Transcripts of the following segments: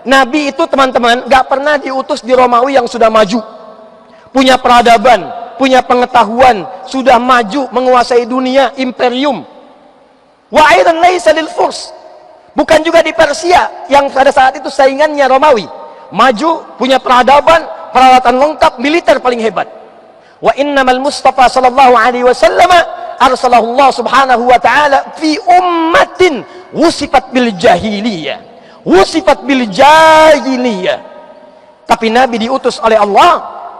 Nabi itu teman-teman gak pernah diutus di Romawi yang sudah maju, punya peradaban, punya pengetahuan, sudah maju menguasai dunia, imperium. Wa aidan laisa lil Furs, bukan juga di Persia yang pada saat itu saingannya Romawi, maju, punya peradaban, peralatan lengkap, militer paling hebat. Wa innamal Mustafa sallallahu alaihi wasallam arsalahu Allah subhanahu wa ta'ala fi ummatin wusifat bil jahiliyah, wusifat bil jahiliyah. Tapi Nabi diutus oleh Allah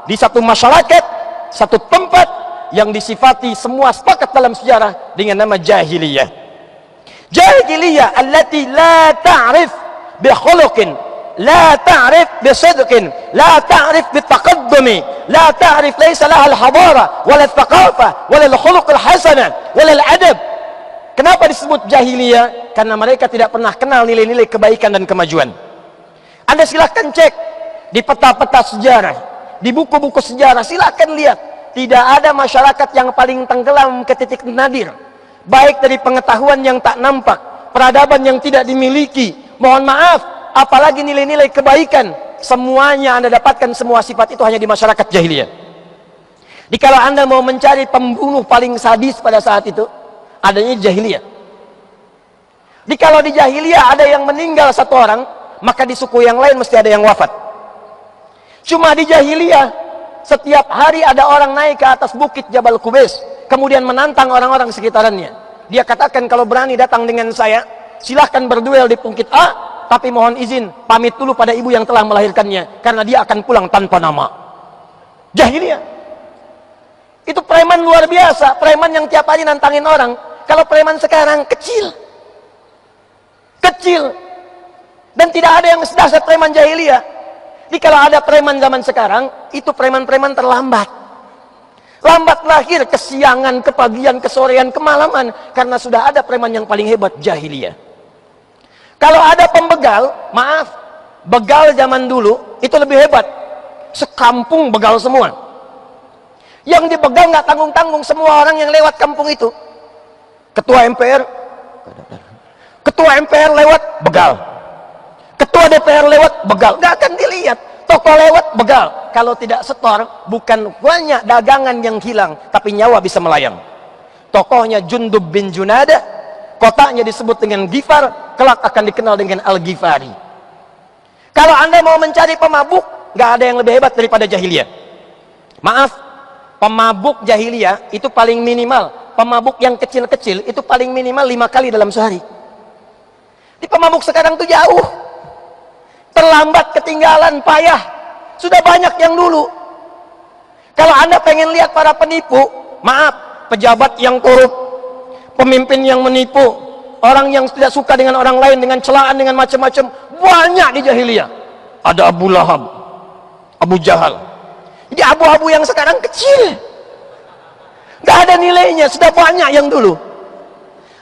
di satu masyarakat, satu tempat yang disifati semua sepakat dalam sejarah dengan nama jahiliyah. Jahiliyah allati la ta'rif bi khuluqin, la ta'rif bi sidqin, la ta'rif bi taqaddumi, la ta'rif, laysa laha al-hadara wala al-thaqafah wala al-khuluq al-hasanah wala al-adab. Kenapa disebut jahiliyah? Karena mereka tidak pernah kenal nilai-nilai kebaikan dan kemajuan. Anda silahkan cek di peta-peta sejarah, di buku-buku sejarah, silahkan lihat. Tidak ada masyarakat yang paling tenggelam ke titik nadir, baik dari pengetahuan yang tak nampak, peradaban yang tidak dimiliki, mohon maaf, apalagi nilai-nilai kebaikan. Semuanya Anda dapatkan, semua sifat itu hanya di masyarakat jahiliyah. Jadi kalau Anda mau mencari pembunuh paling sadis pada saat itu, adanya jahiliyah. Jadi kalau di jahiliyah ada yang meninggal satu orang, maka di suku yang lain mesti ada yang wafat. Cuma di jahiliyah setiap hari ada orang naik ke atas bukit Jabal Qubais, kemudian menantang orang-orang sekitarannya. Dia katakan, kalau berani datang dengan saya, silahkan berduel di bukit A, tapi mohon izin pamit dulu pada ibu yang telah melahirkannya, karena dia akan pulang tanpa nama. Jahiliyah. Itu preman luar biasa, preman yang tiap hari nantangin orang. Kalau preman sekarang kecil, dan tidak ada yang sedahsyat preman jahiliyah. Jadi kalau ada preman zaman sekarang, itu preman-preman terlambat, lambat lahir, kesiangan, kepagian, kesorean, kemalaman, karena sudah ada preman yang paling hebat, jahiliyah. Kalau ada pembegal, maaf, begal zaman dulu itu lebih hebat, sekampung begal semua. Yang dibegal nggak tanggung-tanggung semua orang yang lewat kampung itu. Ketua MPR lewat, begal. Ketua DPR lewat, begal. Nggak akan dilihat. Tokoh lewat, begal. Kalau tidak setor, bukan banyak dagangan yang hilang, tapi nyawa bisa melayang. Tokohnya Jundub bin Junada, kotaknya disebut dengan Ghifar, kelak akan dikenal dengan Al-Ghifari. Kalau Anda mau mencari pemabuk, nggak ada yang lebih hebat daripada jahiliyah. Maaf, pemabuk jahiliyah itu paling minimal, pemabuk yang kecil-kecil itu paling minimal 5 kali dalam sehari. Di pemabuk sekarang tuh jauh, terlambat, ketinggalan, payah. Sudah banyak yang dulu. Kalau Anda pengen lihat para penipu, maaf, pejabat yang korup, pemimpin yang menipu, orang yang tidak suka dengan orang lain, dengan celaan, dengan macam-macam, banyak di jahiliyah. Ada Abu Lahab, Abu Jahal. Jadi abu-abu yang sekarang kecil, nggak ada nilainya, sudah banyak yang dulu.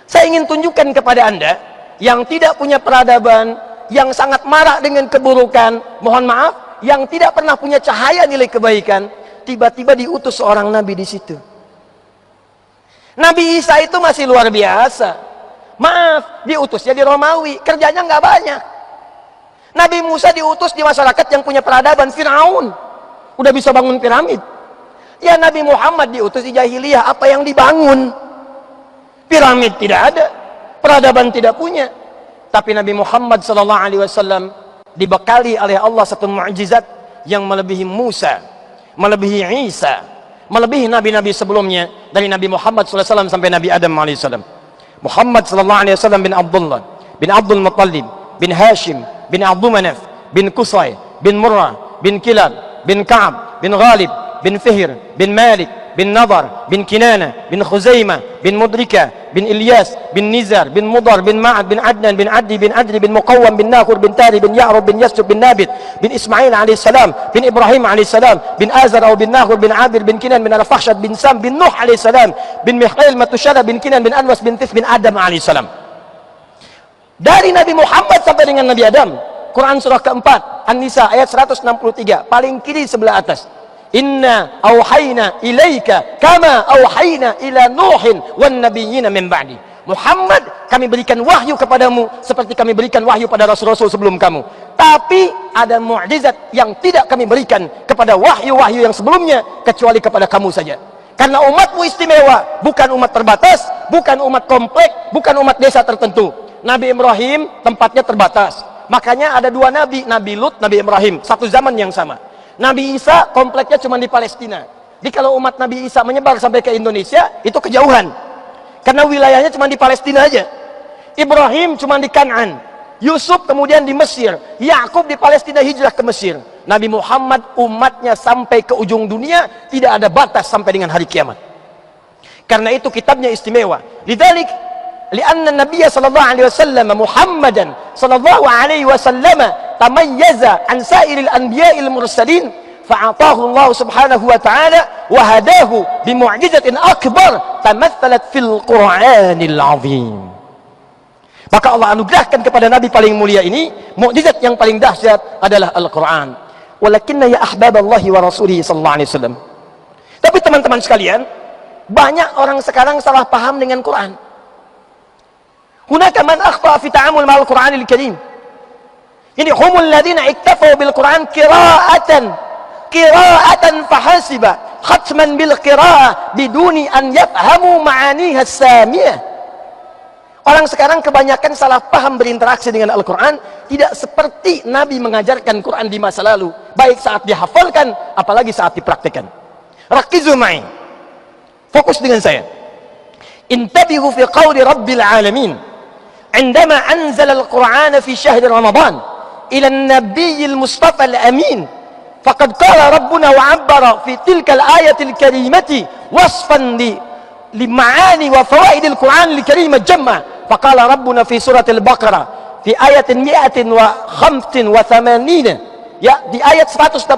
Saya ingin tunjukkan kepada Anda yang tidak punya peradaban, yang sangat marah dengan keburukan, mohon maaf, yang tidak pernah punya cahaya nilai kebaikan, tiba-tiba diutus seorang nabi di situ. Nabi Isa itu masih luar biasa. Maaf, diutusnya di Romawi, kerjanya nggak banyak. Nabi Musa diutus di masyarakat yang punya peradaban, Firaun. Udah bisa bangun piramid. Ya, Nabi Muhammad diutus di jahiliyah, apa yang dibangun? Piramid tidak ada, peradaban tidak punya. Tapi Nabi Muhammad SAW dibekali oleh Allah satu mukjizat yang melebihi Musa, melebihi Isa, melebihi nabi-nabi sebelumnya, dari Nabi Muhammad SAW sampai Nabi Adam AS. Muhammad SAW bin Abdullah, bin Abdul Muttalib, bin Hashim, bin Abdul Manaf, bin Qusay, bin Murrah, bin Kilab, bin Ka'ab, bin Ghalib, bin Fihr, bin Malik, bin Nadar, bin Kinana, bin Khuzaimah, bin Mudrika, bin Ilyas, bin Nizar, bin Mudar, bin Ma'ad, bin Adnan, bin Addi, bin Adri, bin Muqawwam, bin Nakhur, bin Tari, bin Ya'rub, bin Yasjub, bin Nabit, bin Ismail alaihissalam, bin Ibrahim alaihissalam, bin Azar atau bin Nakhur, bin Abir, bin Kinan, bin Al-Fakhshad, bin Sam, bin Nuh alaihissalam, bin Mikhail, Matushara, bin Kinan, bin Anwas, bin Tif, bin Adam alaihissalam. Dari Nabi Muhammad sampai dengan Nabi Adam, Quran surah keempat, An-Nisa ayat 163, paling kiri sebelah atas. Inna auhayna ilaika kama auhayna ila Nuhin wan nabiyyina min ba'di Muhammad, kami berikan wahyu kepadamu seperti kami berikan wahyu pada rasul-rasul sebelum kamu. Tapi ada mukjizat yang tidak kami berikan kepada wahyu-wahyu yang sebelumnya kecuali kepada kamu saja. Karena umatmu istimewa, bukan umat terbatas, bukan umat komplek, bukan umat desa tertentu. Nabi Ibrahim tempatnya terbatas. Makanya ada dua nabi, Nabi Lut, Nabi Ibrahim, satu zaman yang sama. Nabi Isa kompleknya cuma di Palestina. Jadi kalau umat Nabi Isa menyebar sampai ke Indonesia, itu kejauhan. Karena wilayahnya cuma di Palestina aja. Ibrahim cuma di Kanaan, Yusuf kemudian di Mesir, Yakub di Palestina hijrah ke Mesir. Nabi Muhammad umatnya sampai ke ujung dunia, tidak ada batas sampai dengan hari kiamat. Karena itu kitabnya istimewa. Lidzalik lianna Nabiy sallallahu alaihi wasallam Muhammadan sallallahu alaihi wasallam tamayyaza an sa'iril anbiya'il mursalin fa'atahu Allah subhanahu wa ta'ala wa hadahu bimu'jizatin akbar tamathalat fil Qur'anil azim. Maka Allah anugerahkan kepada Nabi paling mulia ini mukjizat yang paling dahsyat adalah Al-Qur'an. Walakinna ya ahbaballahi wa rasulihi sallallahu alaihi wasallam. Tapi teman-teman sekalian, banyak orang sekarang salah paham dengan Quran. Hunaka man akhta fi ta'amul ma'al Qur'anil Karim. Ini humul ladina iktafaw bil Qur'an qira'atan fahasiba khatman bil qira'ah biduni an yafhamu ma'aniha as-samiyah. Orang sekarang kebanyakan salah paham berinteraksi dengan Al-Quran, tidak seperti Nabi mengajarkan Quran di masa lalu, baik saat dihafalkan apalagi saat dipraktikkan. Rakizu ma'i, fokus dengan saya. Intabihu fi qawli rabbil alamin indama anzala al-Qur'ana fi syahri Ramadan ila an-nabiyil mustafa al-amin faqad qala rabbuna wa 'abbara fi tilka al-ayatil karimati wasfan لمعاني وفوائد القرآن الكريم الجمة فقال ربنا في سورة البقرة في آية 185 ya di ayat 185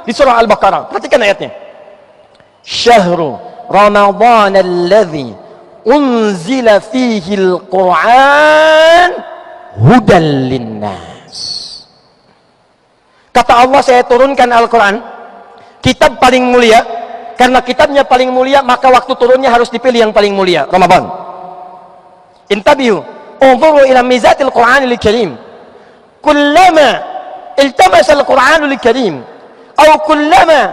di surah Al-Baqarah. Perhatikan ayatnya. Syahrul Ramadhan alladzi unzila fihi al-Qur'an hudan linnas. Kata Allah, saya turunkan Al-Quran, kitab paling mulia. Karena kitabnya paling mulia, maka waktu turunnya harus dipilih yang paling mulia, Ramadan. Intabihu, unzuru ila mizatil Qur'anil Karim. Kullama iltamasa al-Qur'anul Karim, atau kullama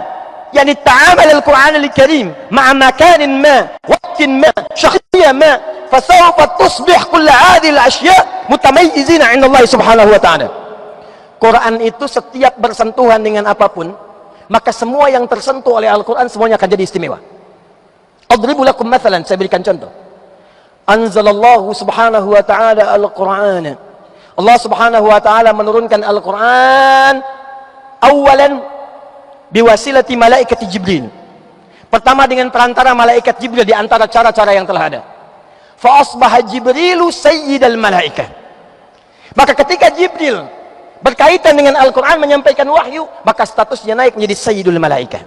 yani ta'amala al-Qur'anul Karim ma'a makanin ma, waqtin ma, syakhsiyah ma, fasawfa tusbih kull hadhihi al-ashya' mutamayyizina 'inda Allah Subhanahu wa ta'ala. Quran itu setiap bersentuhan dengan apapun, maka semua yang tersentuh oleh Al-Quran semuanya akan jadi istimewa. Adribu lakum mathalan, saya berikan contoh. Anzalallahu subhanahu wa ta'ala Al-Quran. Allah subhanahu wa ta'ala menurunkan Al-Quran awalan biwasilati malaikati Jibril. Pertama dengan perantara malaikat Jibril, di antara cara-cara yang telah ada. Fa asbaha Jibrilu sayyidal malaikah. Maka ketika Jibril berkaitan dengan Al-Quran menyampaikan wahyu, maka statusnya naik menjadi Sayyidul Malaikah.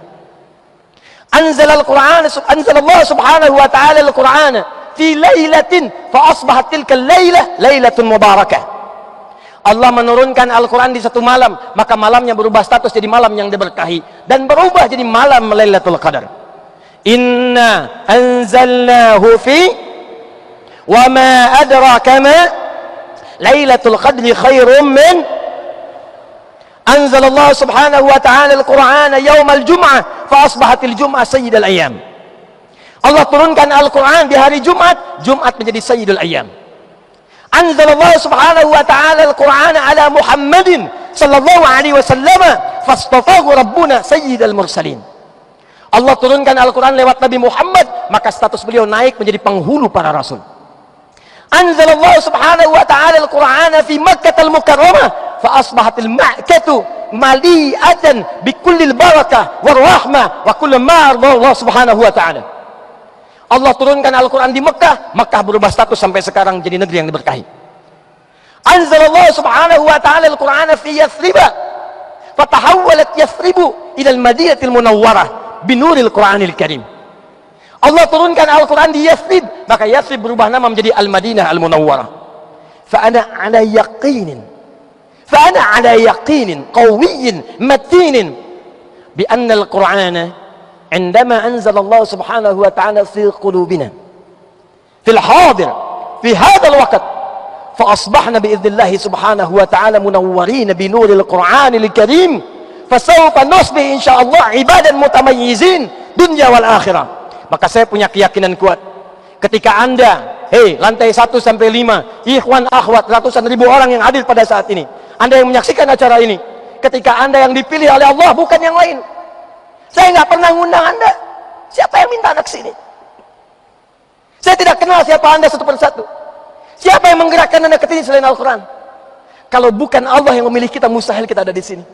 Anzalallah subhanahu wa ta'ala Al-Quran fi laylatin fa asbahat tilka laylah laylatun mubarakah. Allah menurunkan Al-Quran di satu malam, maka malamnya berubah status jadi malam yang diberkahi dan berubah jadi malam Lailatul Qadar. Inna anzalnahu fi wa ma adraka ma Lailatul Qadri khairum min أنزل الله سبحانه وتعالى القرآن يوم الجمعة فأصبحت الجمعة سيد الأيام. Allah turunkan Al-Quran di hari Jumat, Jumat menjadi Sayyidul Ayyam. أنزل الله سبحانه وتعالى القرآن على محمد صلى الله عليه وسلم فاصطفاه ربنا سيد المرسلين. Allah turunkan Al-Quran lewat Nabi Muhammad, maka status beliau naik menjadi penghulu para rasul. أنزل الله سبحانه وتعالى القرآن في مكة المكرمة فأصبحت المكة مليئة بكل البركة والرحمة وكل ما أرضى الله سبحانه وتعالى. Allah turunkan Al-Quran di Mekah, Mekah berubah status sampai sekarang jadi negeri yang diberkahi. Anzalallah subhanahu wa ta'ala Al-Quran fi Yathriba fatahawwalat Yathribu ila al-Madinatil Munawwarah binuril Qur'anil Karim. Allah turunkan Al-Quran di Yathrib, maka Yathrib berubah nama menjadi Al-Madinah Al-Munawwarah. Fa'ana ala yaqinin qawiyyin matinin bi anna Al-Qur'ana indama anzala Allah subhanahu wa ta'ala fi qulubina fil hadir fi hadzal waqt fa asbahna bi idznillah subhanahu wa ta'ala munawwarin bi nuril Qur'anil Karim fasawfa nusbih insyaallah ibadan mutamayyizin dunya wal akhirah. Maka saya punya keyakinan kuat ketika Anda, lantai 1 sampai 5, ikhwan akhwat, ratusan ribu orang yang hadir pada saat ini, Anda yang menyaksikan acara ini, ketika Anda yang dipilih oleh Allah, bukan yang lain. Saya nggak pernah ngundang Anda. Siapa yang minta Anda kesini? Saya tidak kenal siapa Anda satu persatu. Siapa yang menggerakkan Anda ke sini selain Al-Quran? Kalau bukan Allah yang memilih kita, mustahil kita ada di sini.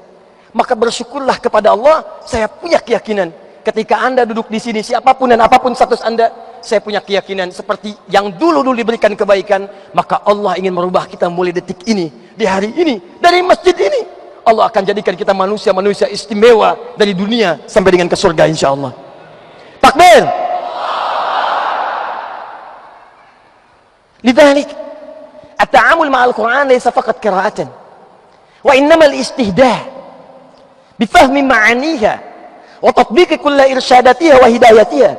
Maka bersyukurlah kepada Allah. Saya punya keyakinan ketika Anda duduk di sini, siapapun dan apapun status Anda, saya punya keyakinan seperti yang dulu diberikan kebaikan, maka Allah ingin merubah kita mulai detik ini, di hari ini, dari masjid ini. Allah akan jadikan kita manusia-manusia istimewa dari dunia sampai dengan ke surga insyaallah. Takbir. Lidzalik at-ta'amul ma'al Qur'an laysa faqat qira'atan wa innama al-istihdah bi fahmi ma'aniha wa tatbiq kull irsyadatiha wa hidayatiha.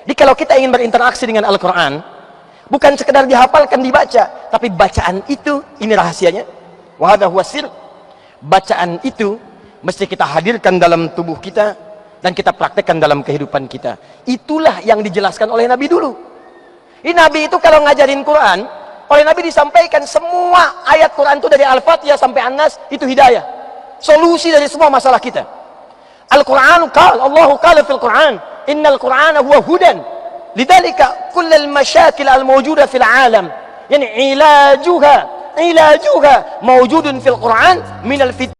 Jadi kalau kita ingin berinteraksi dengan Al-Quran, bukan sekedar dihafalkan, dibaca, tapi bacaan itu, ini rahasianya, wa hadha huwa sir. Bacaan itu mesti kita hadirkan dalam tubuh kita dan kita praktekkan dalam kehidupan kita. Itulah yang dijelaskan oleh Nabi dulu. Ini Nabi itu kalau ngajarin Quran, oleh Nabi disampaikan semua ayat Quran itu dari Al-Fatihah sampai An-Nas itu hidayah, solusi dari semua masalah kita. Al-Quran qala, Allahu qala fil Quran, innal Qur'ana huwa hudan lidzalika kullal masyakil al-mawjuda fil alam yani ilajuha mawjudun fil Quran minal fitnah